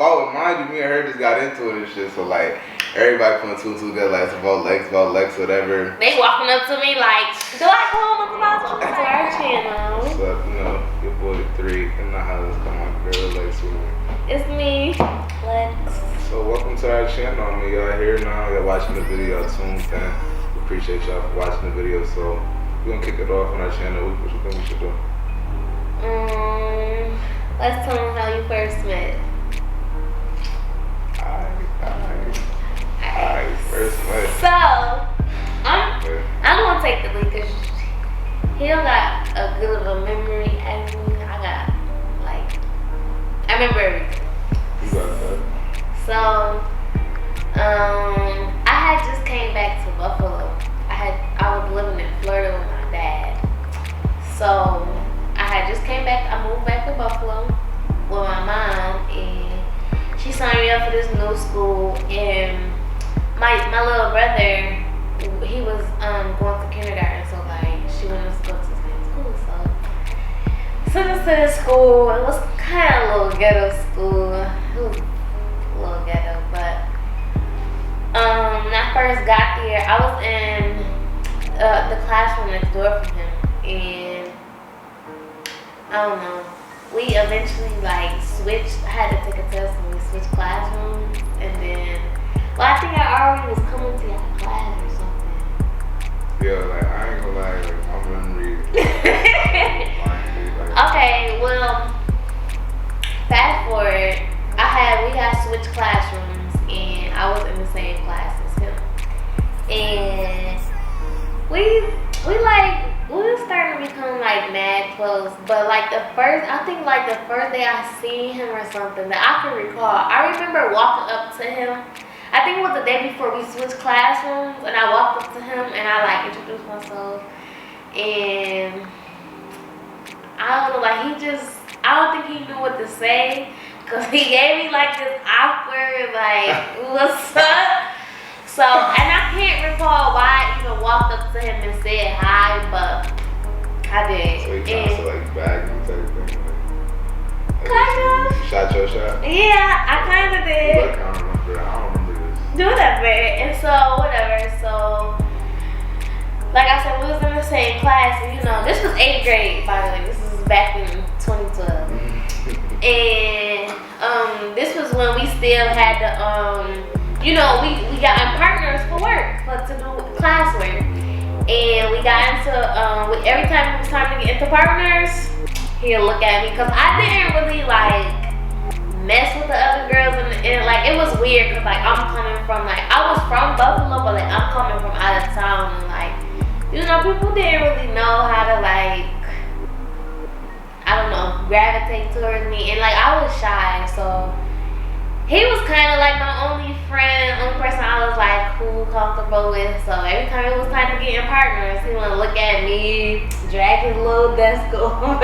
about, mind you, me and her just got into it and shit. So like, everybody putting two and two together, like it's about Lex, whatever. They walking up to me like, do I come with about to our channel? What's up, you know, your boy 3 in the house. Come on, girl, Lex with me. It's me, Lex. So welcome to our channel. I mean, y'all here now. Y'all watching the video. Tuned in. We appreciate y'all for watching the video. So we're gonna kick it off on our channel. What you think we should do? Let's tell them how you first met. Alright, first met. So, I'm gonna take the lead because he don't got a good of a memory as me. I remember everything. You got that. So, I had just came back to Buffalo. I was living in Florida with my dad. So, I had just came back. I moved back to Buffalo with my mom, and she signed me up for this new school. And my little brother, he was going to kindergarten, so like she wanted us to go to the same school. So sent us to this school. It was kind of a little ghetto school. It was a little ghetto, but when I first got there, I was in the classroom next door from him, and I don't know. We eventually like switched. I had to take a test and we switched classrooms, and then I think I already was coming to your class or something. Yeah, like I ain't gonna lie, like I'm gonna read. Okay, well, fast forward. We had switched classrooms, and I was in the same class as him, and we were starting to become like mad close. But like the first day I seen him or something that I can recall, I remember walking up to him. I think it was the day before we switched classrooms, and I walked up to him and I like introduced myself, and I don't know, like I don't think he knew what to say, cause he gave me like this awkward like what's up. So, and I can't recall why I even walked up to him and said hi, but I did. So you trying to like bag me type thing? Kind of. You shot your shot? Yeah, I kind of did. I can't remember. I don't remember this. Do that, man. And so, whatever. So, like I said, we was in the same class. And, you know, this was 8th grade, by the way. This is back in 2012. And this was when we still had the, you know, we got in partners for work, to do classwork. And we got into, every time it was time to get into partners, he'll look at me. Because I didn't really, like, mess with the other girls. And like, it was weird because, like, I'm coming from, like, I was from Buffalo, but, like, I'm coming from out of town. And, like, you know, people didn't really know how to, like, I don't know, gravitate towards me. And, like, I was shy, so he was kind of like my only person I was like cool, comfortable with. So every time it was time to get in partners, he would look at me, drag his little desk over,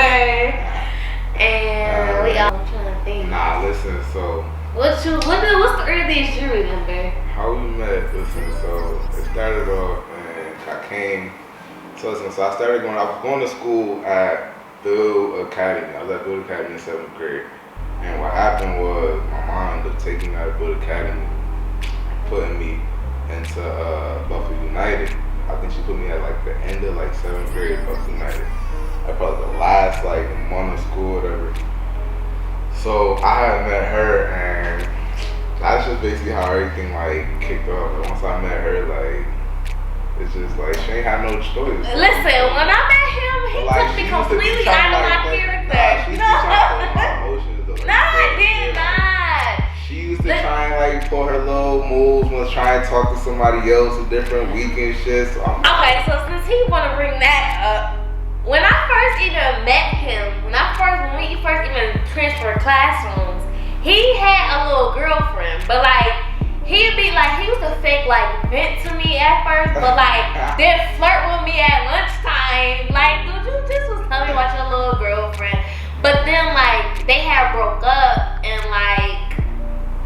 and we all trying to think. Nah, listen, so what's the earliest you remember? how we met? Listen, so it started off and I came. So listen, I was going to school at Bill Academy. I was at Bill Academy in 7th grade. And what happened was my mom ended up taking me out of Bill Academy, putting me into Buffalo United. I think she put me at like the end of like 7th grade at Buffalo United. Like probably the last like month of school or whatever. So I had met her, and that's just basically how everything like kicked off. Like, once I met her, like it's just like she ain't had no choice. Listen, when I met him, he took me completely out of my character. No, I did not. She used to try and like pull her little moves, was trying to talk to somebody else a different weekend shit. So okay, so since he wanna bring that up, when I first even met him, when we first even transferred classrooms, he had a little girlfriend, but like he'd be like, he used to fake like vent to me at first, but like then flirt with me at lunchtime. Like, dude, you just was telling me about your little girlfriend. But then like they had broke up, and like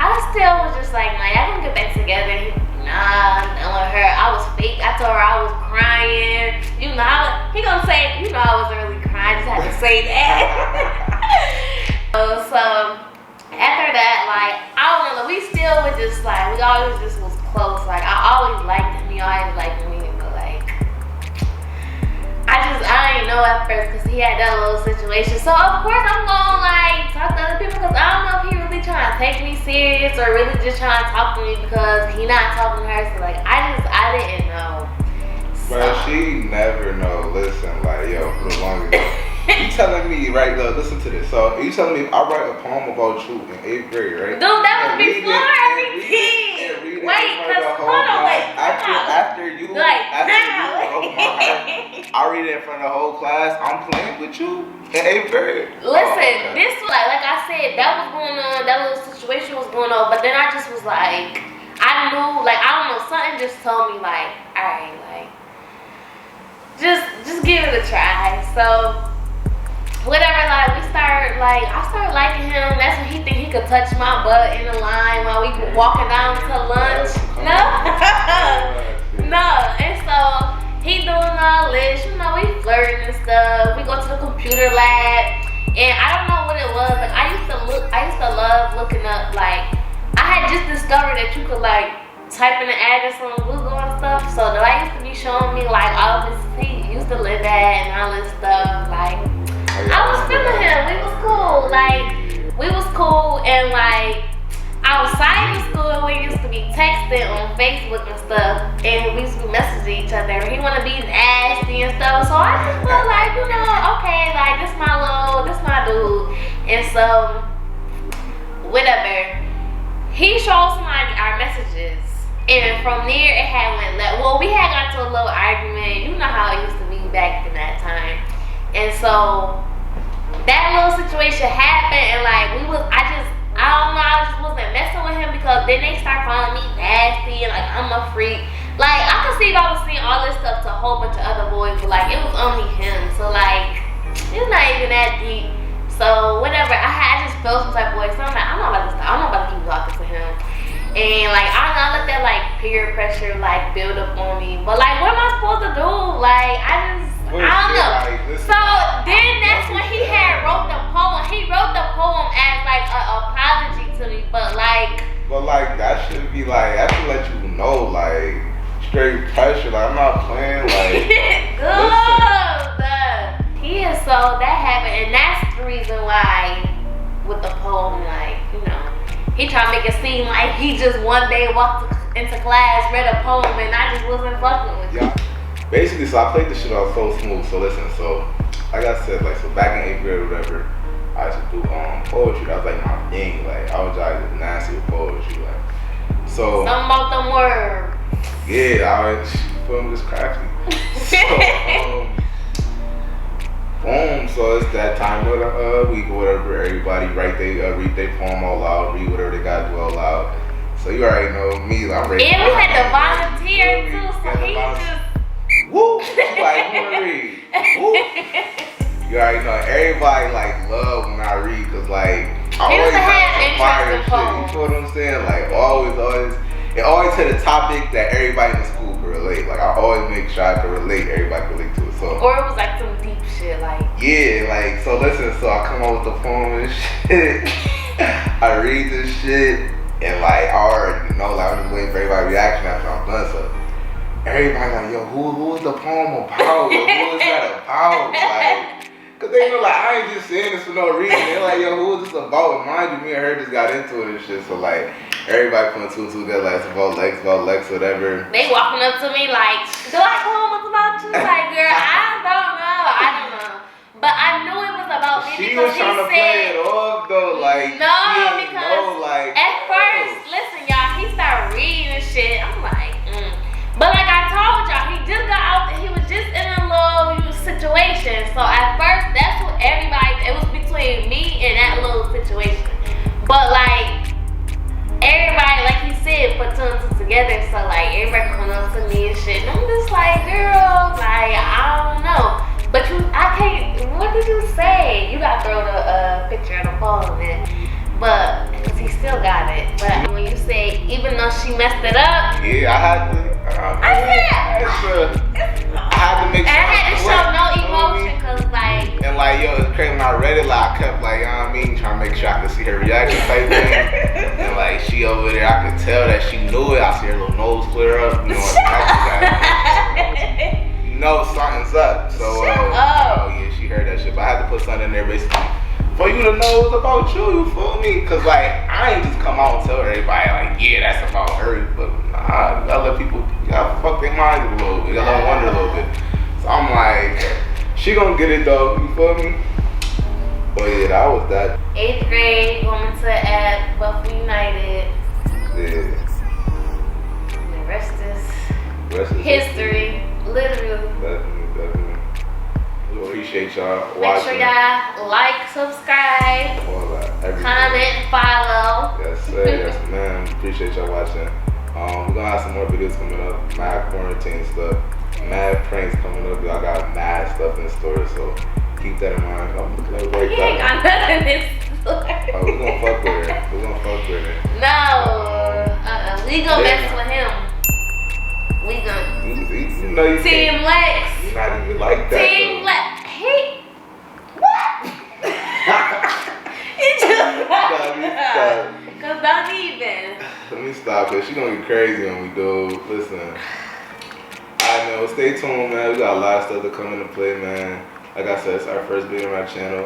I still was just like, I gonna get back together. And nah, not with her. I was fake. I told her I was crying. You know, he gonna say, I wasn't really crying. I just had to say that. So after that, like, I don't know, we still were just like, we always just was close. Like, I always liked him, he always liked me, but like, I didn't know at first because he had that little situation. So of course I'm gonna like talk to other people because I don't know if he really trying to take me serious or really just trying to talk to me because he not talking to her. So like I didn't know. Bro, she never know. Listen, like, yo, for the longest. You telling me, right, look, listen to this. So, you telling me I write a poem about you in 8th grade, right? Dude, that was before everything. Wait, because, hold on, wait. After you broke my heart, I read it in front of the whole class. I'm playing with you in 8th grade. Listen, this was like I said, that was going on, that little situation was going on, but then I just was like, I knew, like, I don't know, something just told me, like, alright, like, just give it a try. So whatever, like I started liking him. That's when he think he could touch my butt in the line while we walking down to lunch. No. And so he doing all this, you know, we flirting and stuff. We go to the computer lab, and I don't know what it was. Like I used to love looking up. Like I had just discovered that you could like type in the address on Google and stuff. So the guy used to be showing me like all of his, he used to live at and all this stuff. Like I was feeling him. We was cool and like outside of school we used to be texting on Facebook and stuff, and we used to be messaging each other. He wanna be nasty and stuff. So I just felt like, you know, okay, like this my dude. And so whatever. He showed somebody our messages. And from there, it had went left. Well, we had got to a little argument. You know how it used to be back in that time. And so, that little situation happened. And like, I don't know, I just wasn't messing with him because then they start calling me nasty and like, I'm a freak. Like, I could see if I was seeing all this stuff to a whole bunch of other boys, but like, it was only him. So like, it's not even that deep. So, whatever. I just felt some type of way. So I'm like, I'm not about to keep talking to him. And like I let that like peer pressure like build up on me, but like what am I supposed to do? Like I don't know. So then that's when he had wrote the poem. He wrote the poem as like an apology to me, but like that should be like that should let you know like straight pressure. Like I'm not playing like. Good. He is so that happened, and that's the reason why with the poem, like you know. He tried to make it seem like he just one day walked into class, read a poem, and I just wasn't fucking with you. Yeah. Basically, so I played this shit off so smooth. So listen, so like I said, like so back in 8th grade or whatever, I used to do poetry. That was like my thing. Like I was just nasty with poetry. Like so. Something about them words. Yeah, I was feeling just crafty. So boom, so it's that time of the week or whatever. Everybody read their poem out loud, read whatever they gotta do out loud. So you already know me, I'm ready. And we had to volunteer too, so he just woo! I'm like, who wanna read? Woo! You already know everybody like love when I read, cause like I always have some fire shit. You know what I'm saying? Like always it always hit a topic that everybody in the school can relate. Like I always make sure I can relate, everybody can relate to it. So or it was like some deep shit, like yeah, like so listen, so I come up with the poem and shit. I read this shit and like I already know, like I'm just waiting for everybody's reaction after I'm done. So everybody like, yo, who was the poem about? Yo, who was that about? Like, cause they know like I ain't just saying this for no reason. They're like, yo, who was this about? And mind you, me and her just got into it and shit. So like everybody putting two together, like it's about Lex, whatever. They walking up to me like, do I poem was about you? Like, girl, I don't know. But I knew it was about me she because was trying to play it off though, like at first, listen, y'all, he started reading and shit. I'm like, But like I told y'all, he just got out there, he was just in a little situation. So at first, that's what it was between me and that little situation. But like, everybody, like he said, put two and two together. So like, everybody coming up to me and shit. And I'm just like, girl, like, I don't know. But I can't, what did you say? You gotta throw the picture of the phone in. But, because he still got it. But when you say, even though she messed it up. Yeah, I had to make sure. And I had to show no emotion, because like. And like, yo, it's crazy when I read it, like, I kept, like, you know what I mean, trying to make sure I could see her reaction type thing. And, like, she over there, I could tell that she knew it. I see her little nose clear up, you know, you know something's up. So, oh, yeah, she heard that shit. But I had to put something in there, basically, for you to know it's about you feel me? Because, like, I ain't just come out and tell everybody, like, yeah, that's about her. But, nah, you gotta let people, you gotta fuck their minds a little bit. You gotta let them wonder a little bit. So, I'm like, she gonna get it, though. You feel me? But, yeah, that was that. 8th grade, going to at Buffalo United. Yeah. The rest is history. Literally. Definitely. We appreciate y'all watching. Make sure y'all like, subscribe, All that, everything. comment, follow. Yes, sir. Yes, man. Appreciate y'all watching. We're gonna have some more videos coming up. Mad quarantine stuff. Mad pranks coming up. Y'all got mad stuff in store, so keep that in mind. He ain't got nothing in this store. Oh, we're gonna fuck with her. We're gonna fuck with her. No. We gonna mess with him. We gonna. You know you Team can't- Lex. You're not even like that. Team though. Lex. What? He just. Cause don't even. Let me stop it. She gonna get crazy when we do. Listen. Alright, man. Well, stay tuned, man. We got a lot of stuff to come into play, man. Like I said, it's our first video on our channel.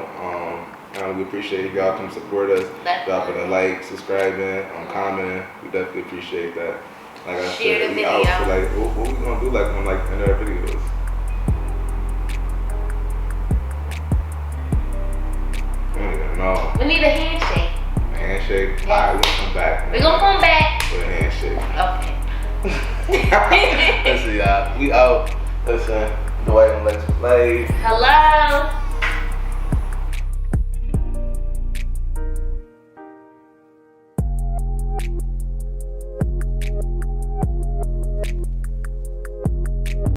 We appreciate y'all come support us, dropping a like, subscribing, commenting. We definitely appreciate that. Like I Share said, the we out video. for like what we gonna do like on like in our videos. I don't even know. We need a handshake. A handshake. Yes. Alright, we're gonna come back. We gonna come back. with a handshake. Okay. Listen, y'all. We out. Listen, Dwight and Lex play. Hello.